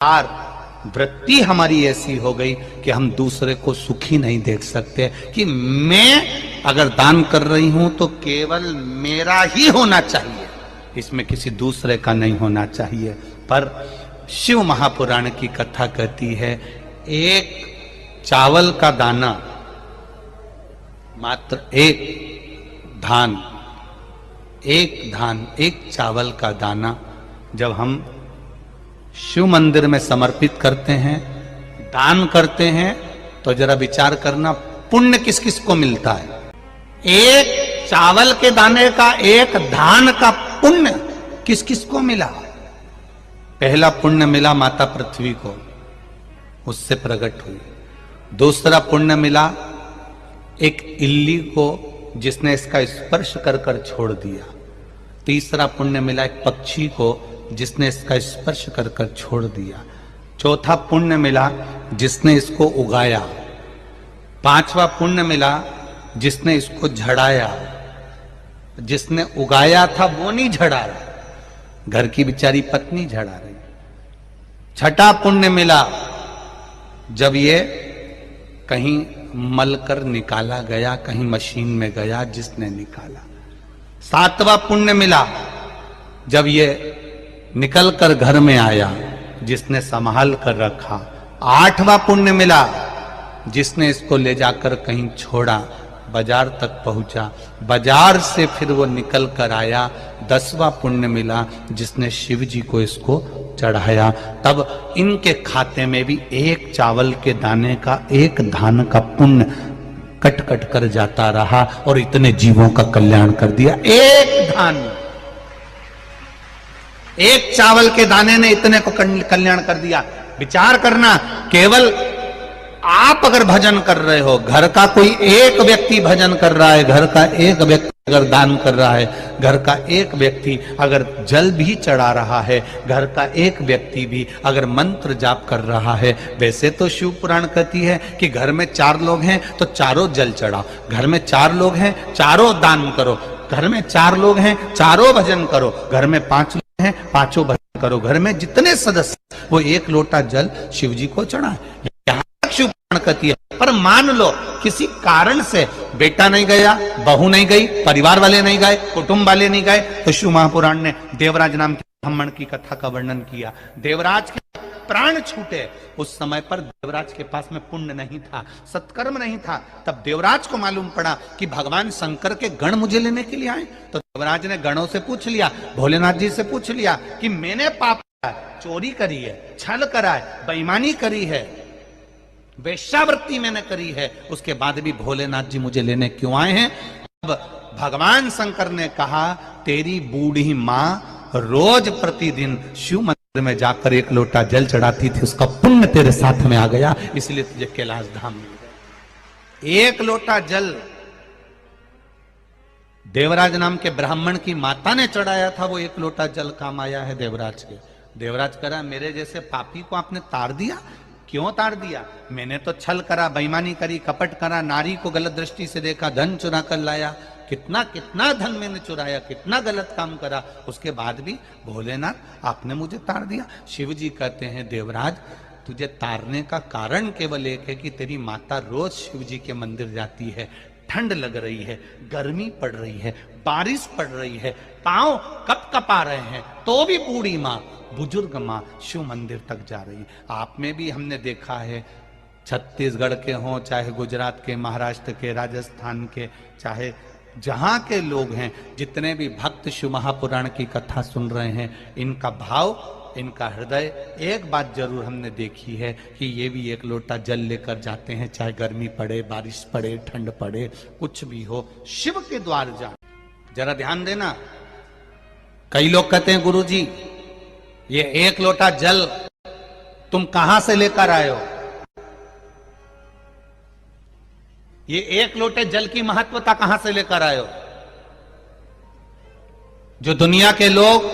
वृत्ति हमारी ऐसी हो गई कि हम दूसरे को सुखी नहीं देख सकते, कि मैं अगर दान कर रही हूं तो केवल मेरा ही होना चाहिए, इसमें किसी दूसरे का नहीं होना चाहिए। पर शिव महापुराण की कथा कहती है, एक चावल का दाना, मात्र एक धान, एक चावल का दाना जब हम शिव मंदिर में समर्पित करते हैं, दान करते हैं, तो जरा विचार करना पुण्य किस किस को मिलता है। एक चावल के दाने का, एक धान का पुण्य किस किस को मिला। पहला पुण्य मिला माता पृथ्वी को, उससे प्रकट हुई। दूसरा पुण्य मिला एक इल्ली को, जिसने इसका स्पर्श कर कर छोड़ दिया। तीसरा पुण्य मिला एक पक्षी को, जिसने इसका स्पर्श कर कर छोड़ दिया। चौथा पुण्य मिला जिसने इसको उगाया। पांचवा पुण्य मिला जिसने इसको झड़ाया। जिसने उगाया था वो नहीं झड़ा रहा, घर की बेचारी पत्नी झड़ा रही। छठा पुण्य मिला जब ये कहीं मल कर निकाला गया, कहीं मशीन में गया, जिसने निकाला। सातवां पुण्य मिला जब ये निकल कर घर में आया, जिसने संभाल कर रखा। आठवां पुण्य मिला जिसने इसको ले जाकर कहीं छोड़ा, बाजार तक पहुंचा, बाजार से फिर वो निकल कर आया। 10वां पुण्य मिला जिसने शिव जी को इसको चढ़ाया। तब इनके खाते में भी एक चावल के दाने का, एक धान का पुण्य कट कट कर जाता रहा और इतने जीवों का कल्याण कर दिया। एक धान, एक चावल के दाने ने इतने को कल्याण कर दिया। विचार करना, केवल आप अगर भजन कर रहे हो, घर का कोई एक व्यक्ति भजन कर रहा है, घर का एक व्यक्ति अगर दान कर रहा है, घर का एक व्यक्ति अगर जल भी चढ़ा रहा है, घर का एक व्यक्ति भी अगर मंत्र जाप कर रहा है। वैसे तो शिव पुराण कहती है कि घर में 4 लोग हैं तो चारों जल चढ़ाओ, घर में 4 लोग हैं चारों दान करो, घर में 4 लोग हैं चारों भजन करो, घर में 5 लोग हैं 5 भजन करो, घर में जितने सदस्य वो 1 लोटा जल शिव जी को चढ़ाए। कहती है। पर मान लो किसी कारण से बेटा नहीं गया, बहू नहीं गई, परिवार वाले नहीं गए, कुटुंब वाले नहीं गए, तो शिव महापुराण ने देवराज नाम के ब्राह्मण की कथा का वर्णन किया। देवराज के प्राण छूटे। उस समय पर देवराज के पास में पुण्य नहीं था, सत्कर्म नहीं था। तब देवराज को मालूम पड़ा कि भगवान शंकर के गण मुझे लेने के लिए आए। तो देवराज ने गणों से पूछ लिया, भोलेनाथ जी से पूछ लिया कि मैंने पाप किया, चोरी करी है, छल करा है, बेईमानी करी है, वेश्यावृत्ति मैंने करी है, उसके बाद भी भोलेनाथ जी मुझे लेने क्यों आए हैं। अब भगवान शंकर ने कहा, तेरी बूढ़ी माँ रोज प्रतिदिन शिव मंदिर में जाकर 1 लोटा जल चढ़ाती थी, उसका पुण्य तेरे साथ में आ गया, इसलिए तुझे कैलाश धाम मिल गया। 1 लोटा जल देवराज नाम के ब्राह्मण की माता ने चढ़ाया था, वो 1 लोटा जल काम आया है देवराज के। देवराज करा, मेरे जैसे पापी को आपने ताड़ दिया। क्यों ताड़ दिया? मैंने तो छल करा, बेईमानी करी, कपट करा, नारी को गलत दृष्टि से देखा, धन चुरा कर लाया, कितना कितना धन मैंने चुराया, कितना गलत काम करा, उसके बाद भी भोलेनाथ आपने मुझे ताड़ दिया। शिव जी कहते हैं, देवराज तुझे तारने का कारण केवल एक है कि तेरी माता रोज शिव जी के मंदिर जाती है, ठंड लग रही है, गर्मी पड़ रही है, बारिश पड़ रही है, पांव कप कपा रहे हैं, तो भी बूढ़ी माँ, बुजुर्ग माँ शिव मंदिर तक जा रही। आप में भी हमने देखा है, छत्तीसगढ़ के हों, चाहे गुजरात के, महाराष्ट्र के, राजस्थान के, चाहे जहां के लोग हैं, जितने भी भक्त शिव महापुराण की कथा सुन रहे हैं, इनका भाव, इनका हृदय, एक बात जरूर हमने देखी है कि ये भी 1 लोटा जल लेकर जाते हैं, चाहे गर्मी पड़े, बारिश पड़े, ठंड पड़े, कुछ भी हो, शिव के द्वार जा। जरा ध्यान देना, कई लोग कहते हैं गुरुजी ये 1 लोटा जल तुम कहां से लेकर आए हो, ये 1 लोटे जल की महत्वता कहां से लेकर आए हो। जो दुनिया के लोग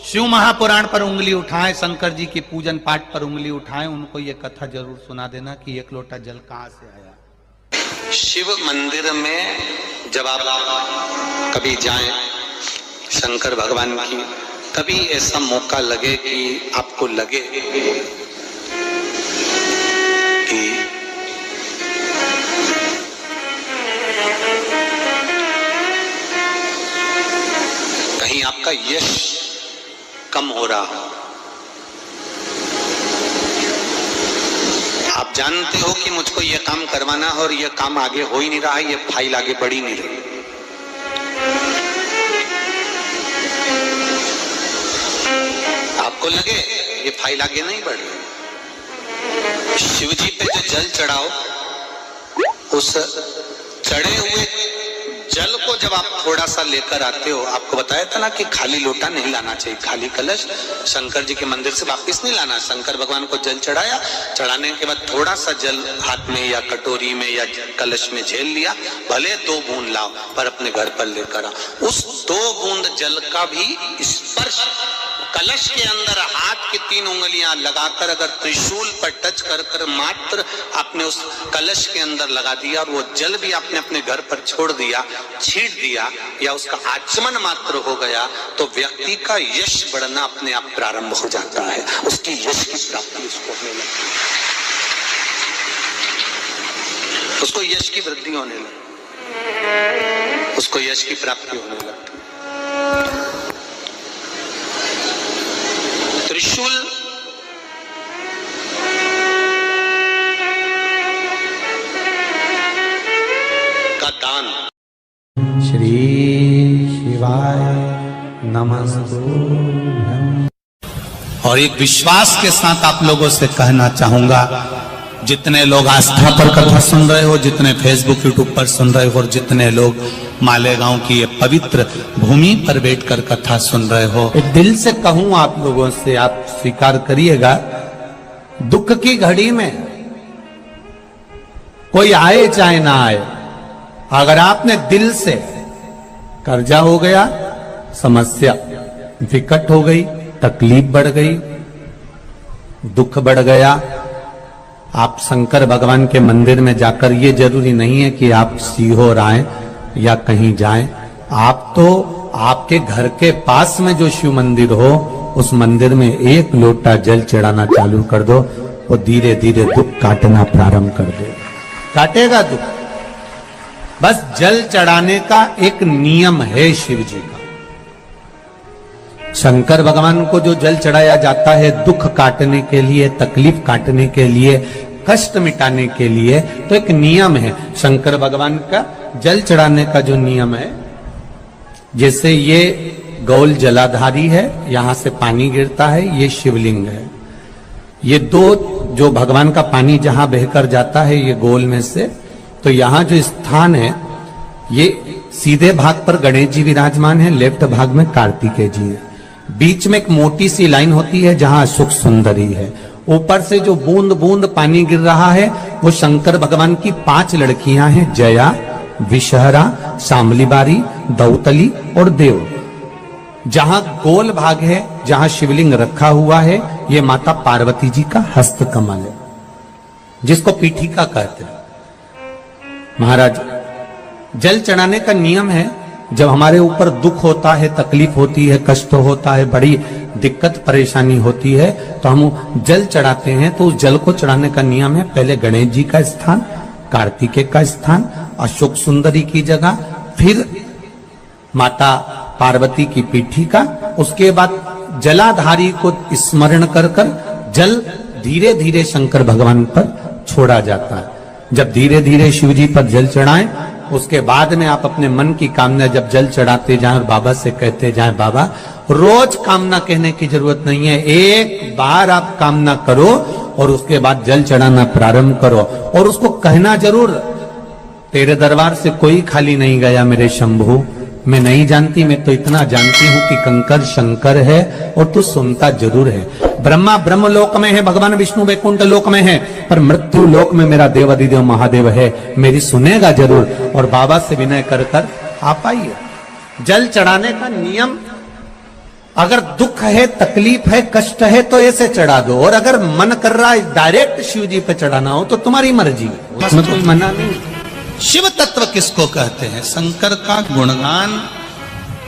शिव महापुराण पर उंगली उठाएं, शंकर जी की पूजन पाठ पर उंगली उठाएं, उनको ये कथा जरूर सुना देना कि 1 लोटा जल कहां से आया। शिव मंदिर में जब आप कभी जाएं, शंकर भगवान की कभी ऐसा मौका लगे कि आपको लगे कि कहीं आपका यश कम हो रहा हो, आप जानते हो कि मुझको यह काम करवाना है और यह काम आगे हो ही नहीं रहा है, यह फाइल आगे बढ़ ही नहीं रही, आपको लगे ये फाइल आगे नहीं बढ़ रही, शिव जी पे जो जल चढ़ाओ, उस चढ़े हुए जल को जब आप थोड़ा सा लेकर आते हो, आपको बताया था ना कि खाली लोटा नहीं लाना चाहिए, खाली कलश शंकर जी के मंदिर से वापस नहीं लाना। शंकर भगवान को जल चढ़ाया, चढ़ाने के बाद थोड़ा सा जल हाथ में या कटोरी में या कलश में झेल लिया, भले 2 बूंद लाओ पर अपने घर पर लेकर आओ। उस 2 बूंद जल का भी स्पर्श कलश के अंदर हाथ की 3 उंगलियां लगाकर अगर त्रिशूल पर टच कर कर मात्र आपने उस कलश के अंदर लगा दिया और वो जल भी आपने अपने घर पर छोड़ दिया, छींट दिया या उसका आचमन मात्र हो गया, तो व्यक्ति का यश बढ़ना अपने आप प्रारंभ हो जाता है, उसकी यश की प्राप्ति उसको होने लगती है, उसको यश की वृद्धि होने लगती, उसको यश की प्राप्ति होने लगती। त्रिशूल का दान। श्री शिवाय नमस्तुभ्यं। और एक विश्वास के साथ आप लोगों से कहना चाहूंगा, जितने लोग आस्था पर कथा सुन रहे हो, जितने फेसबुक यूट्यूब पर सुन रहे हो और जितने लोग मालेगांव की ये पवित्र भूमि पर बैठकर कथा सुन रहे हो, एक दिल से कहूं आप लोगों से, आप स्वीकार करिएगा, दुख की घड़ी में कोई आए चाहे ना आए, अगर आपने दिल से, कर्जा हो गया, समस्या विकट हो गई, तकलीफ बढ़ गई, दुख बढ़ गया, आप शंकर भगवान के मंदिर में जाकर, ये जरूरी नहीं है कि आप सीहोर आए या कहीं जाएं, आप तो आपके घर के पास में जो शिव मंदिर हो, उस मंदिर में 1 लोटा जल चढ़ाना चालू कर दो, वो धीरे धीरे दुख काटना प्रारंभ कर दे, काटेगा दुख। बस जल चढ़ाने का एक नियम है शिव जी का। शंकर भगवान को जो जल चढ़ाया जाता है दुख काटने के लिए, तकलीफ काटने के लिए, कष्ट मिटाने के लिए, तो एक नियम है शंकर भगवान का जल चढ़ाने का जो नियम है। जैसे ये गौल जलाधारी है, यहां से पानी गिरता है, ये शिवलिंग है, ये 2 जो भगवान का पानी जहां बहकर जाता है ये गोल में से, तो यहां जो स्थान है, ये सीधे भाग पर गणेश जी विराजमान है, लेफ्ट भाग में कार्तिकेय जी है, बीच में एक मोटी सी लाइन होती है जहां सुख सुंदरी है, ऊपर से जो बूंद बूंद पानी गिर रहा है वो शंकर भगवान की 5 लड़कियां हैं, जया, विषहरा, शामलीबारी, दौतली और देव। जहां गोल भाग है, जहां शिवलिंग रखा हुआ है, ये माता पार्वती जी का हस्त कमल है, जिसको पीठिका कहते हैं। महाराज, जल चढ़ाने का नियम है, जब हमारे ऊपर दुख होता है, तकलीफ होती है, कष्ट होता है, बड़ी दिक्कत परेशानी होती है, तो हम जल चढ़ाते हैं। तो उस जल को चढ़ाने का नियम है, पहले गणेश जी का स्थान, कार्तिकेय का स्थान, अशोक सुंदरी की जगह, फिर माता पार्वती की पीठिका, उसके बाद जलाधारी को स्मरण कर कर जल धीरे धीरे शंकर भगवान पर छोड़ा जाता है। जब धीरे धीरे शिव जी पर जल चढ़ाएं, उसके बाद में आप अपने मन की कामना जब जल चढ़ाते जाएं और बाबा से कहते जाएं, बाबा रोज कामना कहने की जरूरत नहीं है, एक बार आप कामना करो और उसके बाद जल चढ़ाना प्रारंभ करो, और उसको कहना जरूर, तेरे दरबार से कोई खाली नहीं गया मेरे शंभू, मैं नहीं जानती, मैं तो इतना जानती हूं कि कंकर शंकर है और तू सुनता जरूर है। ब्रह्मा ब्रह्म लोक में है, भगवान विष्णु वैकुंठ लोक में है, पर मृत्यु लोक में मेरा देव अधिदेव महादेव है, मेरी सुनेगा जरूर। और बाबा से विनय कर कर आप आइए। जल चढ़ाने का नियम, अगर दुख है, तकलीफ है, कष्ट है तो ऐसे चढ़ा दो, और अगर मन कर रहा है डायरेक्ट शिव जी पे चढ़ाना हो तो तुम्हारी मर्जी, उसमें कोई मना नहीं। शिव तत्व किसको कहते हैं? शंकर का गुणगान,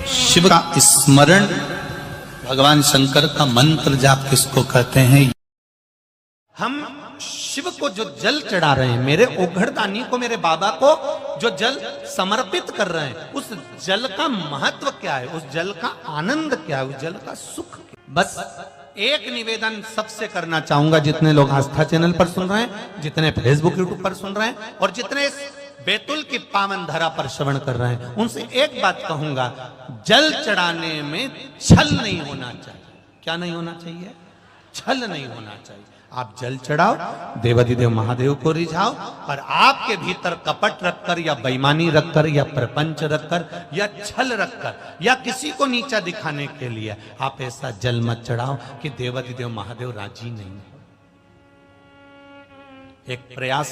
शिव का स्मरण, भगवान शंकर का मंत्र जाप किसको कहते हैं? हम शिव को जो जल चढ़ा रहे हैं, मेरे ओघड़दानी को, मेरे बाबा को जो जल समर्पित कर रहे हैं, उस जल का महत्व क्या है, उस जल का आनंद क्या है, उस जल का सुख क्या है? बस एक निवेदन सबसे करना चाहूंगा, जितने लोग आस्था चैनल पर सुन रहे हैं, जितने फेसबुक यूट्यूब पर सुन रहे हैं और जितने बैतुल की पावन धरा पर श्रवण कर रहे हैं, उनसे एक बात कहूंगा, जल चढ़ाने में छल नहीं होना चाहिए। क्या नहीं होना चाहिए? छल नहीं होना चाहिए। आप जल चढ़ाओ, देवाधिदेव महादेव को रिझाओ, और आपके भीतर कपट रखकर या बेईमानी रखकर या प्रपंच रखकर या छल रखकर या किसी को नीचा दिखाने के लिए आप ऐसा जल मत चढ़ाओ कि देवाधिदेव महादेव राजी नहीं हो। एक प्रयास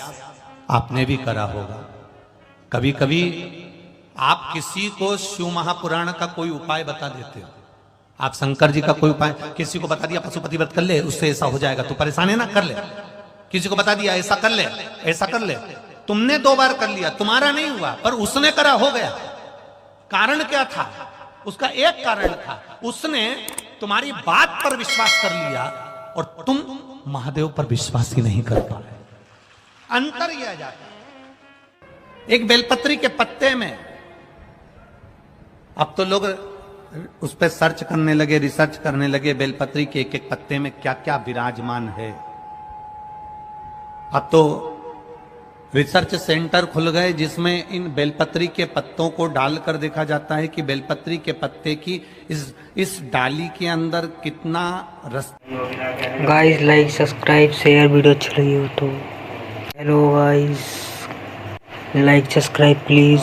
आपने भी करा होगा। कभी कभी आप किसी को शिव महापुराण का कोई उपाय बता देते हो, आप शंकर जी का कोई उपाय किसी को बता दिया, पशुपति व्रत कर ले, उससे ऐसा हो जाएगा, तू परेशान है ना, कर ले। किसी को बता दिया ऐसा कर ले, ऐसा कर ले, तुमने 2 बार कर लिया, तुम्हारा नहीं हुआ, पर उसने करा, हो गया। कारण क्या था? उसका एक कारण था, उसने तुम्हारी बात पर विश्वास कर लिया और तुम महादेव पर विश्वास ही नहीं कर पा रहे। अंतर यह जाता है। एक बेलपत्री के पत्ते में, अब तो लोग उस पर सर्च करने लगे, रिसर्च करने लगे, बेलपत्री के एक एक पत्ते में क्या क्या विराजमान है। अब तो रिसर्च सेंटर खुल गए जिसमें इन बेलपत्री के पत्तों को डालकर देखा जाता है कि बेलपत्री के पत्ते की इस डाली के अंदर कितना रस। Guys like subscribe share, video अच्छी लगी हो तो hello guys like subscribe please.